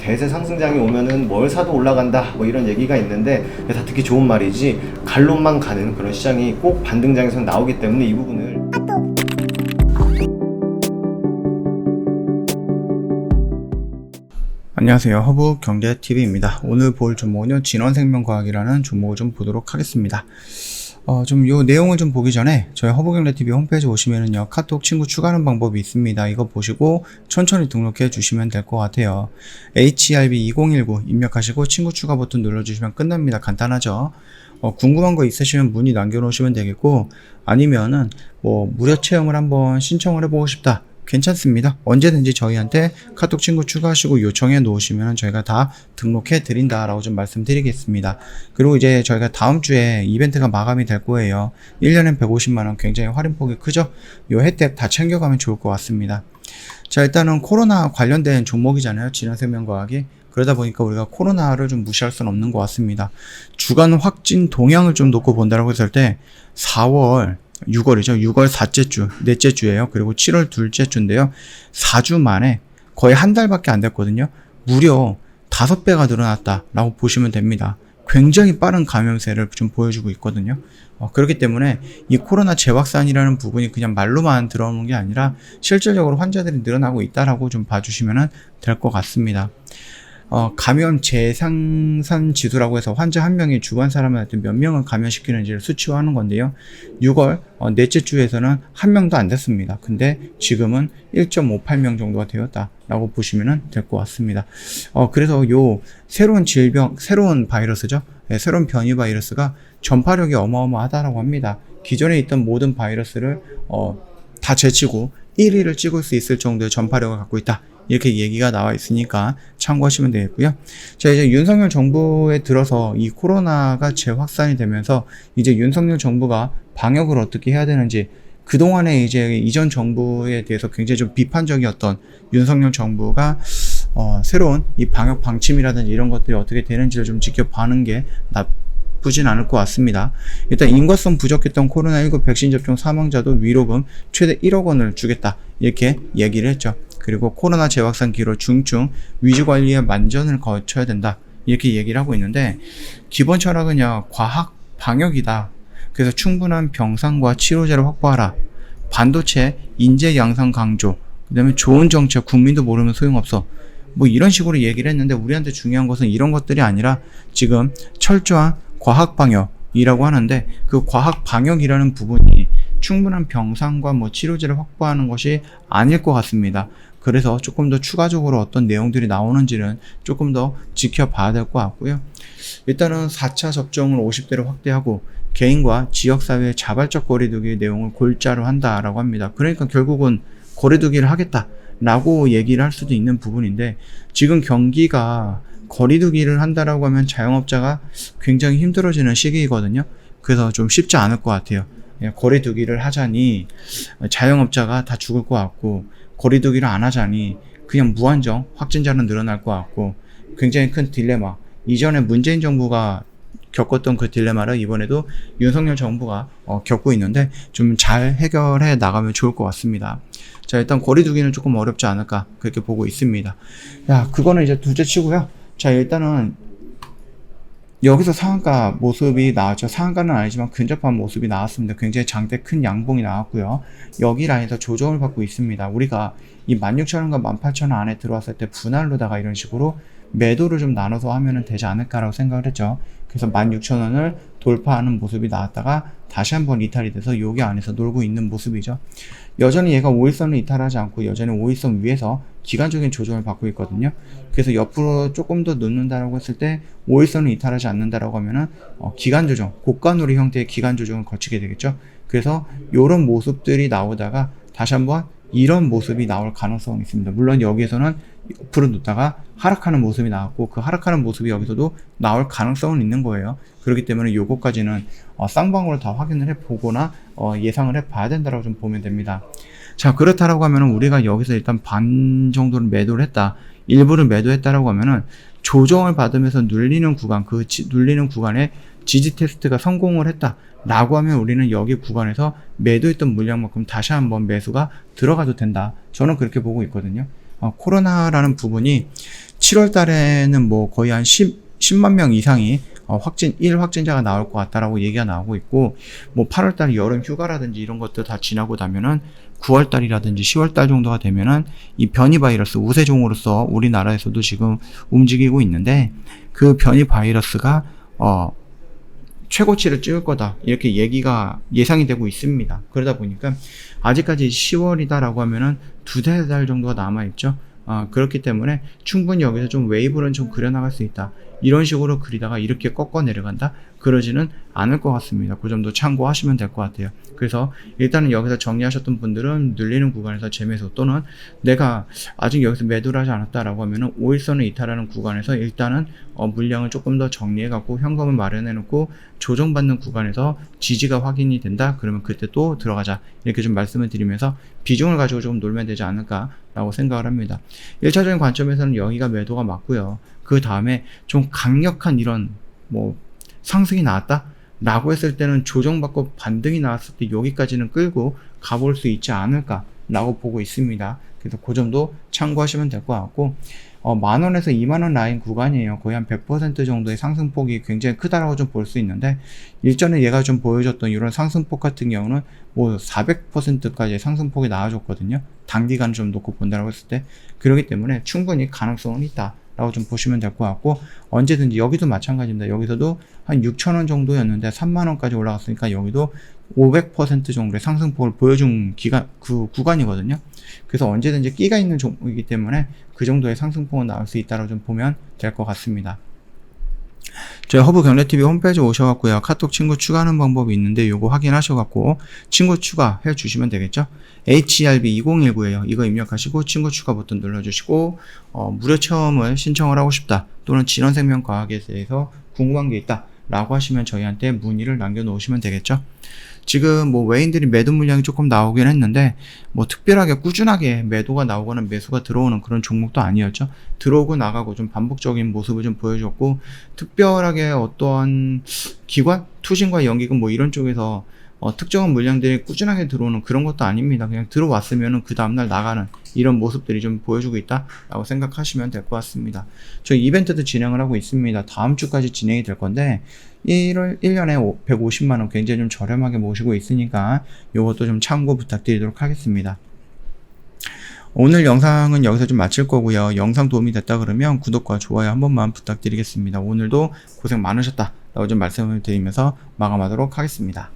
대세 상승장이 오면은 뭘 사도 올라간다 뭐 이런 얘기가 있는데 다 듣기 좋은 말이지 갈론만 가는 그런 시장이 꼭 반등장에서 나오기 때문에 이 부분을 안녕하세요. 허브경제TV입니다. 오늘 볼 종목은 진원생명과학이라는 종목을 좀 보도록 하겠습니다. 좀 요 내용을 좀 보기 전에 저희 허브경제TV 홈페이지 오시면은요, 카톡 친구 추가하는 방법이 있습니다. 이거 보시고 천천히 등록해 주시면 될 것 같아요. HRB2019 입력하시고 친구 추가 버튼 눌러주시면 끝납니다. 간단하죠? 궁금한 거 있으시면 문의 남겨놓으시면 되겠고, 아니면은 뭐 무료 체험을 한번 신청을 해보고 싶다. 괜찮습니다. 언제든지 저희한테 카톡 친구 추가하시고 요청해 놓으시면 저희가 다 등록해 드린다라고 좀 말씀드리겠습니다. 그리고 이제 저희가 다음 주에 이벤트가 마감이 될 거예요. 1년에 150만원 굉장히 할인폭이 크죠? 요 혜택 다 챙겨가면 좋을 것 같습니다. 자, 일단은 코로나 관련된 종목이잖아요. 진원생명과학이. 그러다 보니까 우리가 코로나를 좀 무시할 수는 없는 것 같습니다. 주간 확진 동향을 좀 놓고 본다라고 했을 때 6월이죠. 6월 4째 주, 넷째 주예요. 그리고 7월 둘째 주인데요. 4주 만에 거의 한 달밖에 안 됐거든요. 무려 5배가 늘어났다라고 보시면 됩니다. 굉장히 빠른 감염세를 좀 보여주고 있거든요. 그렇기 때문에 이 코로나 재확산이라는 부분이 그냥 말로만 들어오는 게 아니라 실질적으로 환자들이 늘어나고 있다라고 좀 봐주시면 될 것 같습니다. 감염 재생산 지수라고 해서 환자 한 명이 주변 사람한테 몇 명을 감염시키는지를 수치화하는 건데요. 6월 넷째 주에서는 한 명도 안 됐습니다. 근데 지금은 1.58명 정도가 되었다라고 보시면 될 것 같습니다. 그래서 요 새로운 질병, 새로운 바이러스죠. 네, 새로운 변이 바이러스가 전파력이 어마어마하다라고 합니다. 기존에 있던 모든 바이러스를 다 제치고 1위를 찍을 수 있을 정도의 전파력을 갖고 있다. 이렇게 얘기가 나와 있으니까 참고하시면 되겠고요. 자, 이제 윤석열 정부에 들어서 이 코로나가 재확산이 되면서 이제 윤석열 정부가 방역을 어떻게 해야 되는지, 그동안에 이제 이전 정부에 대해서 굉장히 좀 비판적이었던 윤석열 정부가 새로운 이 방역 방침이라든지 이런 것들이 어떻게 되는지를 좀 지켜보는 게 나쁘진 않을 것 같습니다. 일단 인과성 부족했던 코로나19 백신 접종 사망자도 위로금 최대 1억 원을 주겠다. 이렇게 얘기를 했죠. 그리고 코로나 재확산 기로 중증 위주관리에 만전을 거쳐야 된다. 이렇게 얘기를 하고 있는데, 기본 철학은요, 과학 방역이다. 그래서 충분한 병상과 치료제를 확보하라. 반도체 인재 양성 강조. 그 다음에 좋은 정책, 국민도 모르면 소용없어. 뭐 이런 식으로 얘기를 했는데, 우리한테 중요한 것은 이런 것들이 아니라 지금 철저한 과학 방역이라고 하는데, 그 과학 방역이라는 부분이 충분한 병상과 뭐 치료제를 확보하는 것이 아닐 것 같습니다. 그래서 조금 더 추가적으로 어떤 내용들이 나오는지는 조금 더 지켜봐야 될 것 같고요. 일단은 4차 접종을 50대로 확대하고 개인과 지역사회의 자발적 거리두기 내용을 골자로 한다라고 합니다. 그러니까 결국은 거리두기를 하겠다라고 얘기를 할 수도 있는 부분인데, 지금 경기가 거리두기를 한다라고 하면 자영업자가 굉장히 힘들어지는 시기이거든요. 그래서 좀 쉽지 않을 것 같아요. 거리두기를 하자니 자영업자가 다 죽을 것 같고, 거리두기를 안 하자니 그냥 무한정 확진자는 늘어날 것 같고, 굉장히 큰 딜레마. 이전에 문재인 정부가 겪었던 그 딜레마를 이번에도 윤석열 정부가 겪고 있는데, 좀 잘 해결해 나가면 좋을 것 같습니다. 자, 일단 거리두기는 조금 어렵지 않을까 그렇게 보고 있습니다. 그거는 이제 둘째 치고요. 자, 일단은 여기서 상한가 모습이 나왔죠. 상한가는 아니지만 근접한 모습이 나왔습니다. 굉장히 장대 큰 양봉이 나왔고요. 여기 라인에서 조정을 받고 있습니다. 우리가 이 16,000원과 18,000원 안에 들어왔을 때 분할로다가 이런 식으로 매도를 좀 나눠서 하면 되지 않을까라고 생각을 했죠. 그래서 16,000원을 돌파하는 모습이 나왔다가 다시 한번 이탈이 돼서 여기 안에서 놀고 있는 모습이죠. 여전히 얘가 5일선을 이탈하지 않고 여전히 5일선 위에서 기간적인 조정을 받고 있거든요. 그래서 옆으로 조금 더 놓는다라고 했을 때 5일선을 이탈하지 않는다라고 하면은 기간 조정, 고가누리 형태의 기간 조정을 거치게 되겠죠. 그래서 이런 모습들이 나오다가 다시 한번 이런 모습이 나올 가능성은 있습니다. 물론 여기에서는 옆으로 놓다가 하락하는 모습이 나왔고, 그 하락하는 모습이 여기서도 나올 가능성은 있는 거예요. 그렇기 때문에 요거까지는 쌍방으로 다 확인을 해보거나 예상을 해봐야 된다고 좀 보면 됩니다. 자, 그렇다라고 하면은 우리가 여기서 일단 반 정도를 매도를 했다, 일부를 매도했다라고 하면은 조정을 받으면서 눌리는 구간, 눌리는 구간에 지지 테스트가 성공을 했다 라고 하면 우리는 여기 구간에서 매도했던 물량만큼 다시 한번 매수가 들어가도 된다. 저는 그렇게 보고 있거든요. 코로나라는 부분이 7월 달에는 뭐 거의 한 10만 명 이상이 확진자가 나올 것 같다라고 얘기가 나오고 있고, 뭐 8월 달 여름 휴가라든지 이런 것들 다 지나고 나면은 9월 달이라든지 10월 달 정도가 되면은 이 변이 바이러스 우세종으로서 우리나라에서도 지금 움직이고 있는데, 그 변이 바이러스가 최고치를 찍을 거다 이렇게 얘기가 예상이 되고 있습니다. 그러다 보니까 아직까지 10월이다라고 하면은 두세 달 정도가 남아있죠. 그렇기 때문에 충분히 여기서 좀 웨이브는 좀 그려나갈 수 있다. 이런 식으로 그리다가 이렇게 꺾어 내려간다? 그러지는 않을 것 같습니다. 그 점도 참고하시면 될 것 같아요. 그래서 일단은 여기서 정리하셨던 분들은 눌리는 구간에서 재매수, 또는 내가 아직 여기서 매도를 하지 않았다라고 하면은 5일선을 이탈하는 구간에서 일단은 물량을 조금 더 정리해 갖고 현금을 마련해 놓고 조정받는 구간에서 지지가 확인이 된다? 그러면 그때 또 들어가자. 이렇게 좀 말씀을 드리면서 비중을 가지고 조금 놀면 되지 않을까라고 생각을 합니다. 1차적인 관점에서는 여기가 매도가 맞고요. 그 다음에 좀 강력한 이런 상승이 나왔다 라고 했을 때는 조정받고 반등이 나왔을 때 여기까지는 끌고 가볼 수 있지 않을까 라고 보고 있습니다. 그래서 그 점도 참고하시면 될 것 같고, 만원에서 2만원 라인 구간이에요. 거의 한 100% 정도의 상승폭이 굉장히 크다라고 좀 볼 수 있는데, 일전에 얘가 좀 보여줬던 이런 상승폭 같은 경우는 400%까지 상승폭이 나와줬거든요. 단기간 좀 놓고 본다라고 했을 때. 그렇기 때문에 충분히 가능성은 있다 라고 좀 보시면 될 것 같고, 언제든지 여기도 마찬가지입니다. 여기서도 한 6,000원 정도였는데 3만원까지 올라갔으니까 여기도 500% 정도의 상승폭을 보여준 구간이거든요. 그래서 언제든지 끼가 있는 종목이기 때문에 그 정도의 상승폭은 나올 수 있다고 좀 보면 될 것 같습니다. 저희 허브경제TV 홈페이지 오셔갖고요, 카톡 친구 추가하는 방법이 있는데 요거 확인하셔갖고 친구 추가해 주시면 되겠죠. HERB2019에요. 이거 입력하시고 친구 추가 버튼 눌러주시고, 무료 체험을 신청을 하고 싶다, 또는 진원생명과학에 대해서 궁금한 게 있다 라고 하시면 저희한테 문의를 남겨놓으시면 되겠죠. 지금 외인들이 매도 물량이 조금 나오긴 했는데 특별하게 꾸준하게 매도가 나오거나 매수가 들어오는 그런 종목도 아니었죠. 들어오고 나가고 좀 반복적인 모습을 좀 보여줬고, 특별하게 어떠한 기관, 투신과 연기금 이런 쪽에서 특정한 물량들이 꾸준하게 들어오는 그런 것도 아닙니다. 그냥 들어왔으면 그 다음날 나가는 이런 모습들이 좀 보여주고 있다라고 생각하시면 될 것 같습니다. 저희 이벤트도 진행을 하고 있습니다. 다음 주까지 진행이 될 건데 1년에 150만원 굉장히 좀 저렴하게 모시고 있으니까 이것도 좀 참고 부탁드리도록 하겠습니다. 오늘 영상은 여기서 좀 마칠 거고요. 영상 도움이 됐다 그러면 구독과 좋아요 한 번만 부탁드리겠습니다. 오늘도 고생 많으셨다 라고 좀 말씀을 드리면서 마감하도록 하겠습니다.